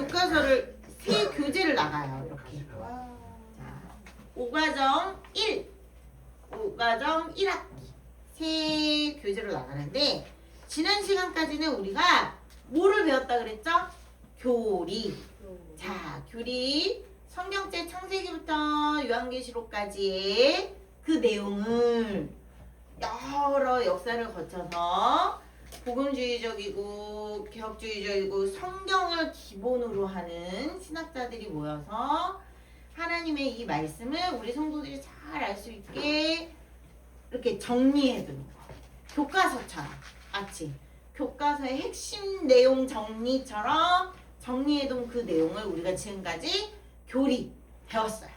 교과서를 새 교재를 나가요. 이렇게. 자, 5과정 1. 5과정 1학기. 새 교재로 나가는데 지난 시간까지는 우리가 뭐를 배웠다 그랬죠? 교리. 자, 교리. 성경책 창세기부터 요한계시록까지의 그 내용을 여러 역사를 거쳐서 복음주의적이고 개혁주의적이고 성경을 기본으로 하는 신학자들이 모여서 하나님의 이 말씀을 우리 성도들이 잘 알 수 있게 이렇게 정리해두는 거. 교과서처럼 마치 교과서의 핵심 내용 정리처럼 정리해둔 그 내용을 우리가 지금까지 교리 배웠어요.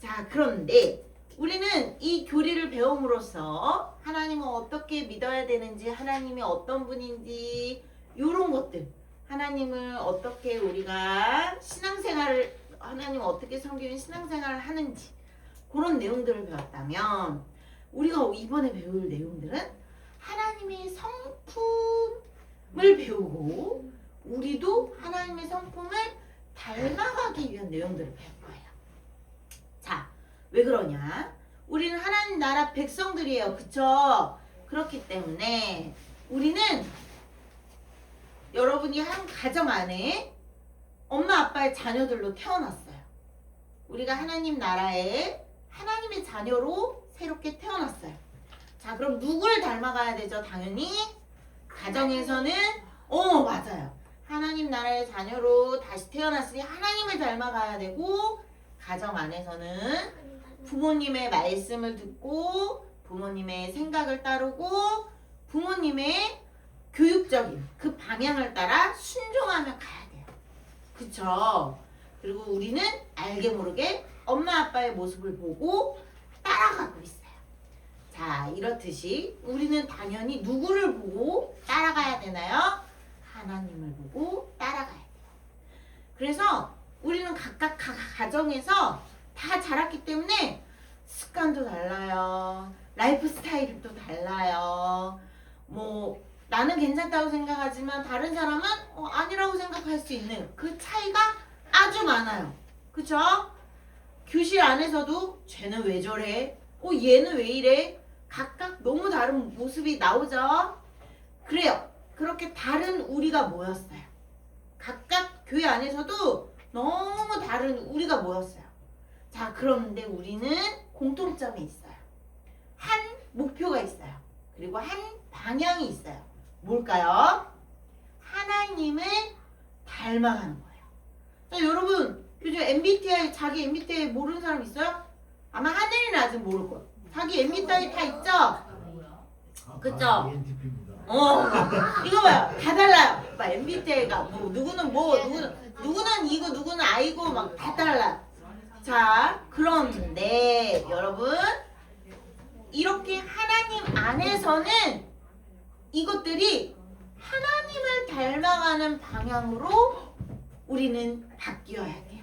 자, 그런데 우리는 이 교리를 배움으로써 하나님을 어떻게 믿어야 되는지, 하나님이 어떤 분인지 이런 것들, 하나님을 어떻게 우리가 신앙생활을, 하나님을 어떻게 섬기는 신앙생활을 하는지 그런 내용들을 배웠다면 우리가 이번에 배울 내용들은 하나님의 성품을 배우고 우리도 하나님의 성품을 닮아가기 위한 내용들을 배울 거예요. 자, 왜 그러냐? 우리는 하나님 나라 백성들이에요. 그쵸? 그렇기 때문에 우리는 여러분이 한 가정 안에 엄마 아빠의 자녀들로 태어났어요. 우리가 하나님 나라에 하나님의 자녀로 새롭게 태어났어요. 자, 그럼 누구를 닮아가야 되죠? 당연히 가정에서는 맞아요. 하나님 나라의 자녀로 다시 태어났으니 하나님을 닮아가야 되고 가정 안에서는 부모님의 말씀을 듣고 부모님의 생각을 따르고 부모님의 교육적인 그 방향을 따라 순종하며 가야 돼요. 그쵸? 그리고 우리는 알게 모르게 엄마 아빠의 모습을 보고 따라가고 있어요. 자, 이렇듯이 우리는 당연히 누구를 보고 따라가야 되나요? 하나님을 보고 따라가야 돼요. 그래서 우리는 각각 가정에서 다 자랐기 때문에 습관도 달라요. 라이프 스타일이 또 달라요. 뭐 나는 괜찮다고 생각하지만 다른 사람은 아니라고 생각할 수 있는 그 차이가 아주 많아요. 그쵸? 교실 안에서도 쟤는 왜 저래? 얘는 왜 이래? 각각 너무 다른 모습이 나오죠? 그래요. 그렇게 다른 우리가 모였어요. 각각 교회 안에서도 너무 다른 우리가 모였어요. 자, 그런데 우리는 공통점이 있어요. 한 목표가 있어요. 그리고 한 방향이 있어요. 뭘까요? 하나님을 닮아가는 거예요. 자, 여러분 요즘 MBTI, 자기 MBTI 모르는 사람 있어요? 아마 하늘이는 아직 모를 거예요. 자기 MBTI 다 있죠? 그쵸? 이거 봐요. 다 달라요. MBTI가 누구는 누구는 이거, 누구는 아이고 막 다 달라요. 자, 그런데 여러분 이렇게 하나님 안에서는 이것들이 하나님을 닮아가는 방향으로 우리는 바뀌어야 돼요.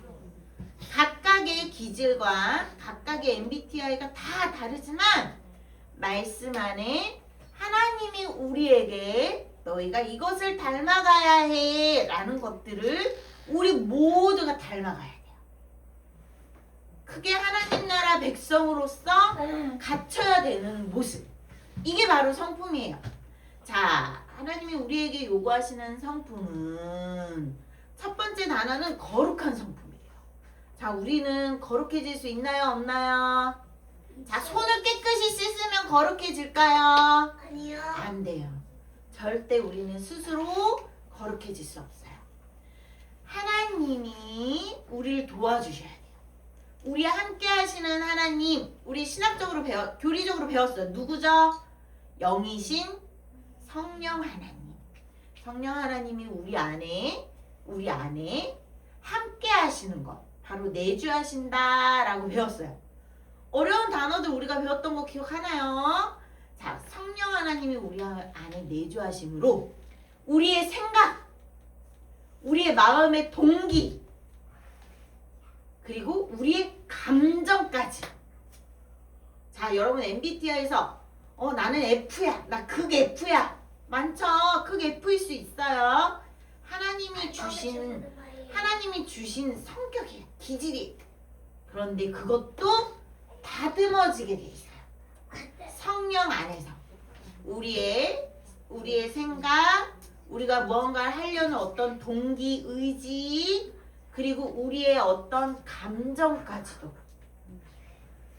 각각의 기질과 각각의 MBTI가 다 다르지만 말씀 안에 하나님이 우리에게 너희가 이것을 닮아가야 해 라는 것들을 우리 모두가 닮아가야 돼요. 그게 하나님 나라 백성으로서 갖춰야 되는 모습. 이게 바로 성품이에요. 자, 하나님이 우리에게 요구하시는 성품은 첫 번째 단어는 거룩한 성품이에요. 자, 우리는 거룩해질 수 있나요? 없나요? 자, 손을 깨끗이 씻으면 거룩해질까요? 아니요. 안 돼요. 절대 우리는 스스로 거룩해질 수 없어요. 하나님이 우리를 도와주셔야 돼요. 우리 함께 하시는 하나님, 우리 신학적으로 교리적으로 배웠어요. 누구죠? 영이신 성령 하나님. 성령 하나님이 우리 안에 함께 하시는 것. 바로 내주하신다라고 배웠어요. 어려운 단어들 우리가 배웠던 거 기억하나요? 자, 성령 하나님이 우리 안에 내주하심으로 우리의 생각, 우리의 마음의 동기, 그리고 우리의 감정까지. 자, 여러분 MBTI에서 나는 F야, 나 극 F야. 많죠? 극 F일 수 있어요. 하나님이 주신 하나님이 주신 성격이에요. 기질이. 그런데 그것도 다듬어지게 돼 있어요. 성령 안에서 우리의 생각, 우리가 무언가를 하려는 어떤 동기, 의지, 그리고 우리의 어떤 감정까지도.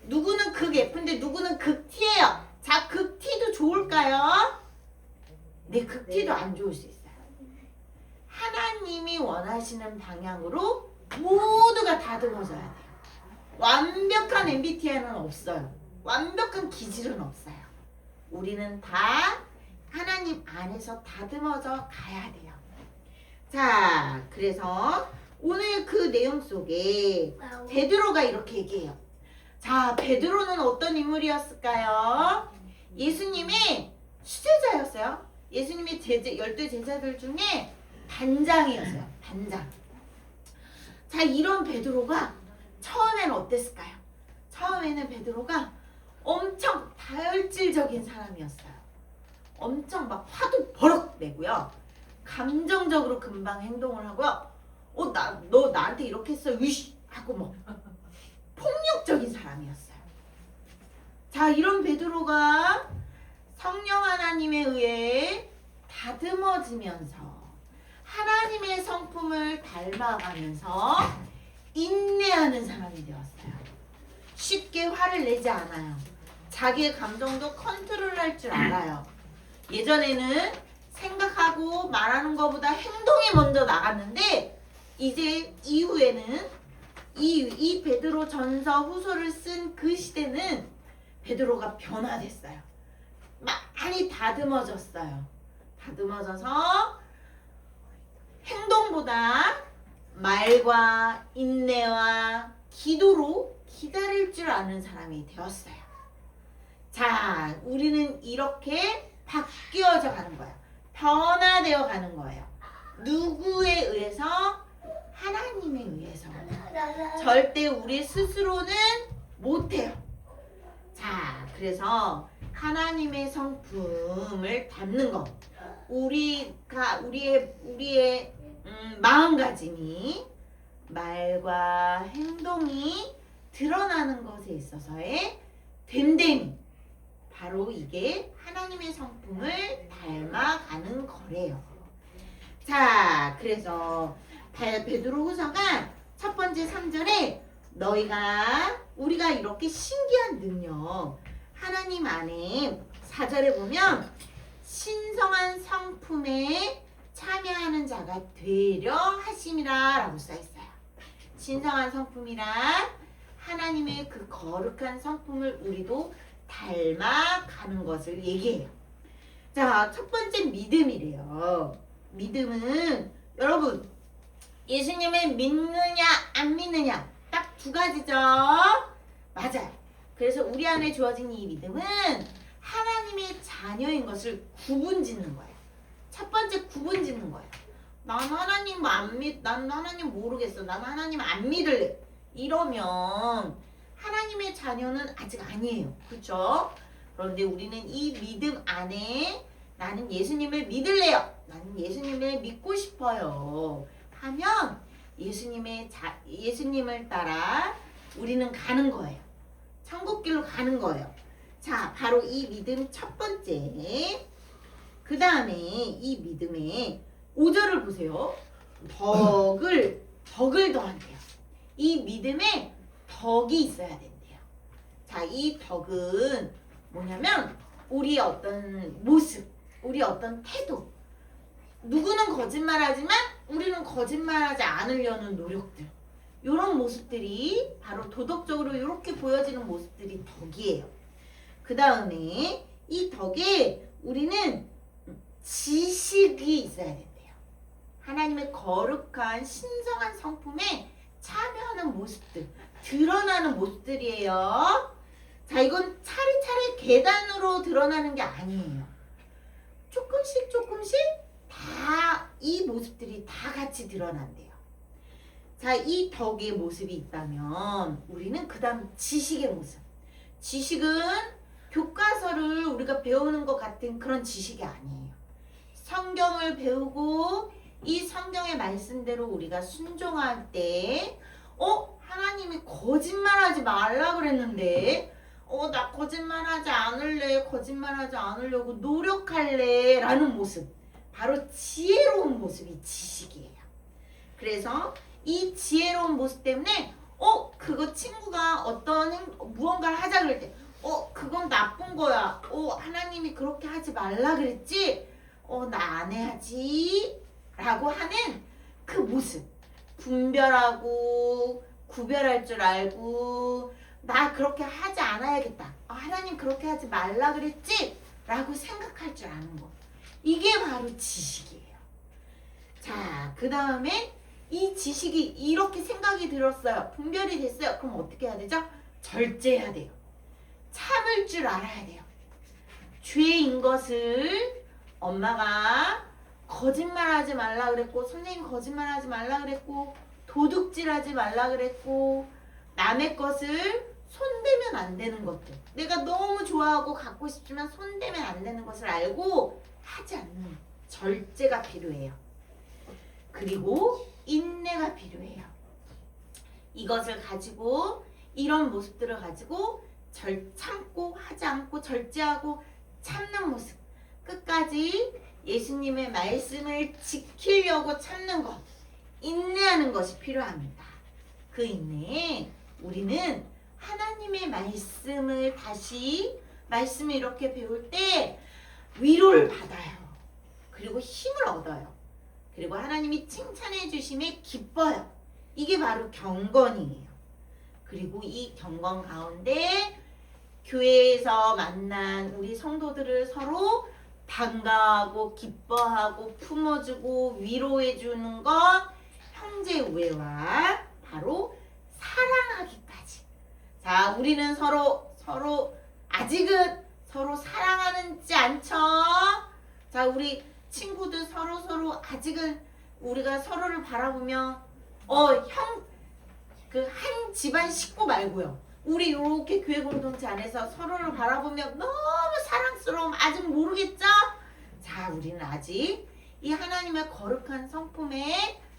누구는 극 F인데 누구는 극 T예요. 자, 극 T도 좋을까요? 네, 극 T도 안 좋을 수 있어요. 하나님이 원하시는 방향으로 모두가 다듬어져야 돼요. 완벽한 MBTI는 없어요. 완벽한 기질은 없어요. 우리는 다 하나님 안에서 다듬어져 가야 돼요. 자, 그래서 오늘 그 내용 속에 베드로가 이렇게 얘기해요. 자, 베드로는 어떤 인물이었을까요? 예수님의 수제자였어요. 예수님의 12 제자들 중에 반장이었어요. 반장. 자, 이런 베드로가 처음에는 어땠을까요? 처음에는 베드로가 엄청 다혈질적인 사람이었어요. 엄청 막 화도 버럭 내고요. 감정적으로 금방 행동을 하고요. 너 나한테 이렇게 했어. 위시! 하고 뭐 폭력적인 사람이었어요. 자, 이런 베드로가 성령 하나님에 의해 다듬어지면서 하나님의 성품을 닮아가면서 인내하는 사람이 되었어요. 쉽게 화를 내지 않아요. 자기의 감정도 컨트롤할 줄 알아요. 예전에는 생각하고 말하는 것보다 행동이 먼저 나갔는데 이제 이후에는 이 베드로 전서 후서를 쓴 그 시대는 베드로가 변화됐어요. 많이 다듬어졌어요. 다듬어져서 행동보다 말과 인내와 기도로 기다릴 줄 아는 사람이 되었어요. 자, 우리는 이렇게 바뀌어져 가는 거예요. 변화되어 가는 거예요. 누구에 의해서? 하나님에 의해서. 절대 우리 스스로는 못해요. 자, 그래서 하나님의 성품을 담는 것. 우리의 마음가짐이 말과 행동이 드러나는 것에 있어서의 됨됨이. 바로 이게 하나님의 성품을 닮아가는 거래요. 자, 그래서 베드로후서가 첫 번째 3절에 우리가 이렇게 신기한 능력 하나님 안에 4절에 보면 신성한 성품에 참여하는 자가 되려 하심이라 라고 써있어요. 신성한 성품이란 하나님의 그 거룩한 성품을 우리도 닮아가는 것을 얘기해요. 자, 첫 번째 믿음이래요. 믿음은 여러분 예수님을 믿느냐 안 믿느냐 딱 두 가지죠. 맞아요. 그래서 우리 안에 주어진 이 믿음은 하나님의 자녀인 것을 구분짓는 거예요. 첫 번째 구분짓는 거예요. 난 하나님 난 하나님 모르겠어. 난 하나님 안 믿을래. 이러면 하나님의 자녀는 아직 아니에요. 그렇죠? 그런데 우리는 이 믿음 안에 나는 예수님을 믿을래요. 나는 예수님을 믿고 싶어요. 하면 예수님을 따라 우리는 가는 거예요. 천국길로 가는 거예요. 자, 바로 이 믿음 첫 번째. 그 다음에 이 믿음의 5절을 보세요. 덕을 더한대요. 이 믿음에 덕이 있어야 된대요. 자, 이 덕은 뭐냐면 우리의 어떤 모습, 우리의 어떤 태도. 누구는 거짓말하지만 우리는 거짓말하지 않으려는 노력들. 이런 모습들이 바로 도덕적으로 이렇게 보여지는 모습들이 덕이에요. 그 다음에 이 덕에 우리는 지식이 있어야 된대요. 하나님의 거룩한 신성한 성품에 참여하는 모습들, 드러나는 모습들이에요. 자, 이건 차례차례 계단으로 드러나는 게 아니에요. 조금씩 다 이 모습들이 다 같이 드러난대요. 자, 이 덕의 모습이 있다면 우리는 그 다음 지식의 모습. 지식은 교과서를 우리가 배우는 것 같은 그런 지식이 아니에요. 성경을 배우고 이 성경의 말씀대로 우리가 순종할 때 하나님이 거짓말하지 말라 그랬는데 나 거짓말하지 않을래. 거짓말하지 않으려고 노력할래. 라는 모습. 바로 지혜로운 모습이 지식이에요. 그래서 이 지혜로운 모습 때문에 그거 친구가 무언가를 하자 그럴 때 그건 나쁜 거야. 하나님이 그렇게 하지 말라 그랬지? 나 안 해야지. 라고 하는 그 모습. 분별하고 구별할 줄 알고 나 그렇게 하지 않아야겠다. 하나님 그렇게 하지 말라 그랬지? 라고 생각할 줄 아는 거. 이게 바로 지식이에요. 자, 그 다음에 이 지식이 이렇게 생각이 들었어요. 분별이 됐어요. 그럼 어떻게 해야 되죠? 절제해야 돼요. 참을 줄 알아야 돼요. 죄인 것을 엄마가 거짓말하지 말라 그랬고, 선생님 거짓말하지 말라 그랬고, 도둑질하지 말라 그랬고, 남의 것을 손대면 안 되는 것들, 내가 너무 좋아하고 갖고 싶지만 손대면 안 되는 것을 알고 하지 않는 절제가 필요해요. 그리고 인내가 필요해요. 이것을 가지고, 이런 모습들을 가지고 참고 하지 않고 절제하고 참는 모습, 끝까지 예수님의 말씀을 지키려고 참는 것, 인내하는 것이 필요합니다. 그 인내에 우리는 하나님의 말씀을 말씀을 이렇게 배울 때 위로를 받아요. 그리고 힘을 얻어요. 그리고 하나님이 칭찬해 주심에 기뻐요. 이게 바로 경건이에요. 그리고 이 경건 가운데 교회에서 만난 우리 성도들을 서로 반가워하고 기뻐하고 품어주고 위로해주는 것, 형제 우애와 바로 사랑하기까지. 자, 우리는 서로 아직은 서로 사랑하는지 않죠? 자, 우리 친구들 서로 아직은 우리가 서로를 바라보면 한 집안 식구 말고요. 우리 이렇게 교회 공동체 안에서 서로를 바라보면 너무 사랑스러움 아직 모르겠죠? 자, 우리는 아직 이 하나님의 거룩한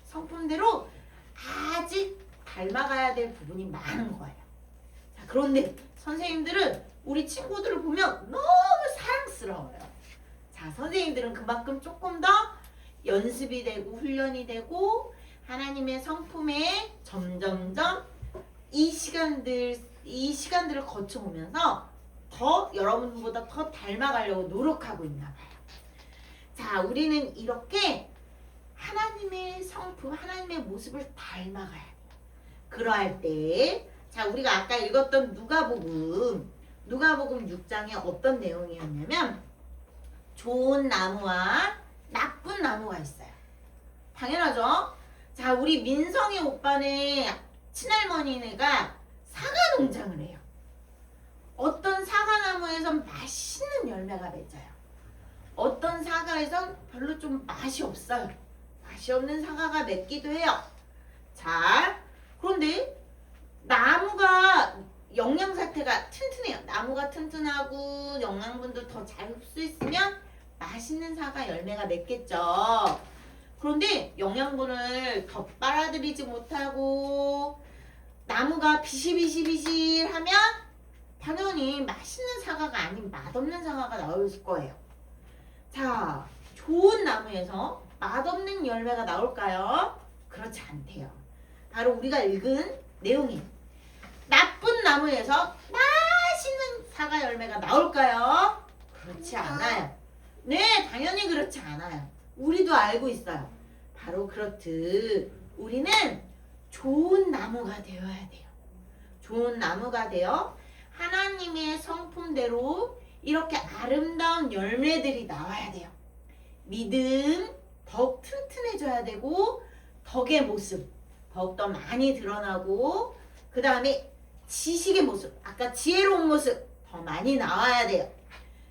성품대로 아직 닮아가야 될 부분이 많은 거예요. 자, 그런데 선생님들은 우리 친구들을 보면 너무 사랑스러워요. 자, 선생님들은 그만큼 조금 더 연습이 되고 훈련이 되고 하나님의 성품에 점점점 이 시간들을 거쳐오면서 더 여러분보다 더 닮아가려고 노력하고 있나 봐요. 자, 우리는 이렇게 하나님의 성품, 하나님의 모습을 닮아가야 돼요. 그러할 때, 자, 우리가 아까 읽었던 누가복음 6장에 어떤 내용이었냐면 좋은 나무와 나쁜 나무가 있어요. 당연하죠? 자, 우리 민성이 오빠네 친할머니네가 사과 농장을 해요. 어떤 사과나무에선 맛있는 열매가 맺어요. 어떤 사과에선 별로 좀 맛이 없어요. 맛이 없는 사과가 맺기도 해요. 자, 그런데 나무가 영양 상태가 튼튼해요. 나무가 튼튼하고 영양분도 더 잘 흡수했으면 맛있는 사과 열매가 맺겠죠. 그런데 영양분을 더 빨아들이지 못하고 나무가 비실비실하면 당연히 맛있는 사과가 아닌 맛없는 사과가 나올 거예요. 자, 좋은 나무에서 맛없는 열매가 나올까요? 그렇지 않대요. 바로 우리가 읽은 내용이 나쁜 나무에서 맛있는 사과 열매가 나올까요? 그렇지 않아요. 네, 당연히 그렇지 않아요. 우리도 알고 있어요. 바로 그렇듯 우리는 좋은 나무가 되어야 돼요. 좋은 나무가 되어 하나님의 성품대로 이렇게 아름다운 열매들이 나와야 돼요. 믿음 더욱 튼튼해져야 되고 덕의 모습 더욱더 많이 드러나고 그 다음에 지식의 모습, 아까 지혜로운 모습 더 많이 나와야 돼요.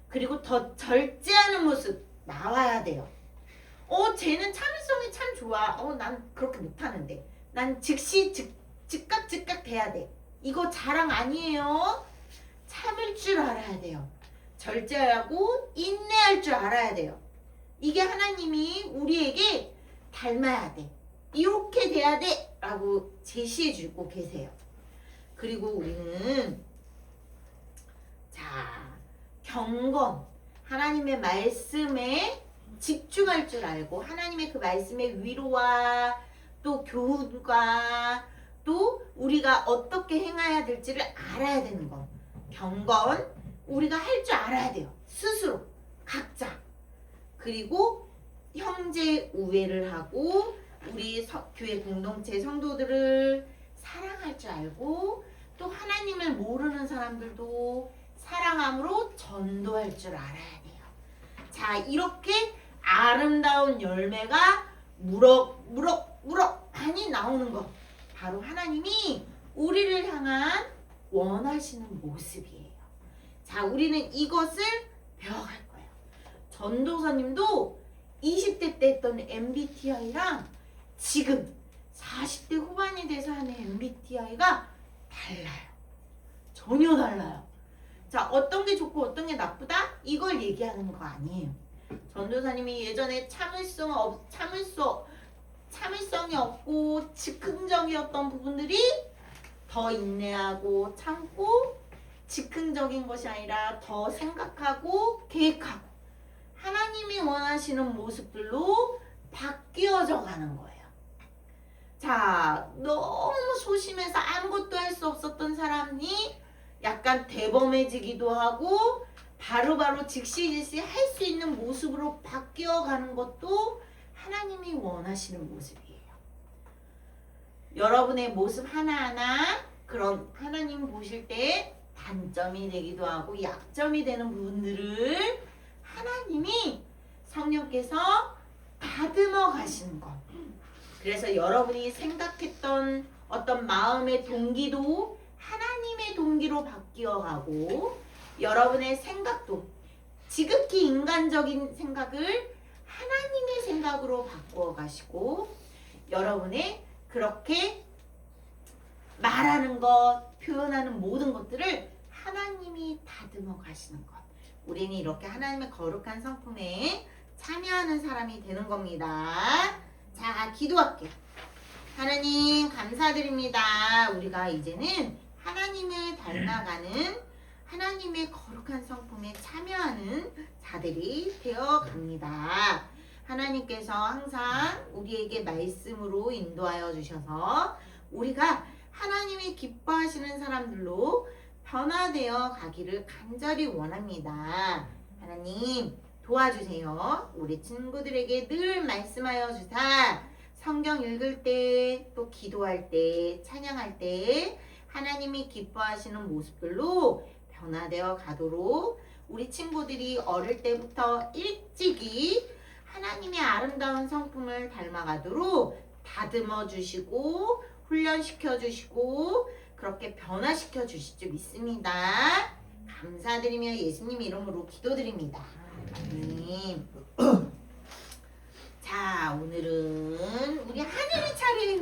그리고 더 절제하는 모습 나와야 돼요. 쟤는 참을성이 참 좋아. 난 그렇게 못하는데. 난 즉각 돼야 돼. 이거 자랑 아니에요. 참을 줄 알아야 돼요. 절제하고 인내할 줄 알아야 돼요. 이게 하나님이 우리에게 닮아야 돼. 이렇게 돼야 돼. 라고 제시해 주고 계세요. 그리고 우리는 자, 경건. 하나님의 말씀에 집중할 줄 알고 하나님의 그 말씀의 위로와 또 교훈과 또 우리가 어떻게 행해야 될지를 알아야 되는 것. 경건. 우리가 할 줄 알아야 돼요. 스스로. 각자. 그리고 형제 우애를 하고 우리 교회 공동체 성도들을 사랑할 줄 알고 또 하나님을 모르는 사람들도 사랑함으로 전도할 줄 알아야 돼요. 자, 이렇게 아름다운 열매가 무럭무럭 많이 나오는 것. 바로 하나님이 우리를 향한 원하시는 모습이에요. 자, 우리는 이것을 배워갈 거예요. 전도사님도 20대 때 했던 MBTI랑 지금 40대 후반이 돼서 하는 MBTI가 달라요. 전혀 달라요. 자, 어떤 게 좋고 어떤 게 나쁘다? 이걸 얘기하는 거 아니에요. 전도사님이 예전에 참을성이 없고 즉흥적이었던 부분들이 더 인내하고 참고 즉흥적인 것이 아니라 더 생각하고 계획하고 하나님이 원하시는 모습들로 바뀌어져 가는 거예요. 자, 너무 소심해서 아무것도 할 수 없었던 사람이 약간 대범해지기도 하고 바로바로 즉시 할 수 있는 모습으로 바뀌어가는 것도 하나님이 원하시는 모습이에요. 여러분의 모습 하나하나 그런 하나님 보실 때 단점이 되기도 하고 약점이 되는 부분들을 하나님이 성령께서 다듬어 가시는 것. 그래서 여러분이 생각했던 어떤 마음의 동기도 하나님의 동기로 바뀌어가고 여러분의 생각도 지극히 인간적인 생각을 하나님의 생각으로 바꾸어 가시고 여러분의 그렇게 말하는 것, 표현하는 모든 것들을 하나님이 다듬어 가시는 것. 우리는 이렇게 하나님의 거룩한 성품에 참여하는 사람이 되는 겁니다. 자, 기도할게요. 하나님 감사드립니다. 우리가 이제는 하나님을 닮아가는 하나님의 거룩한 성품에 참여하는 자들이 되어 갑니다. 하나님께서 항상 우리에게 말씀으로 인도하여 주셔서 우리가 하나님이 기뻐하시는 사람들로 변화되어 가기를 간절히 원합니다. 하나님 도와주세요. 우리 친구들에게 늘 말씀하여 주사 성경 읽을 때, 또 기도할 때, 찬양할 때 하나님이 기뻐하시는 모습들로 변화되어 가도록 우리 친구들이 어릴 때부터 일찍이 하나님의 아름다운 성품을 닮아가도록 다듬어 주시고 훈련시켜 주시고 그렇게 변화시켜 주실 줄 믿습니다. 감사드리며 예수님 이름으로 기도드립니다. 아멘. 자, 오늘은 우리 하늘의 차례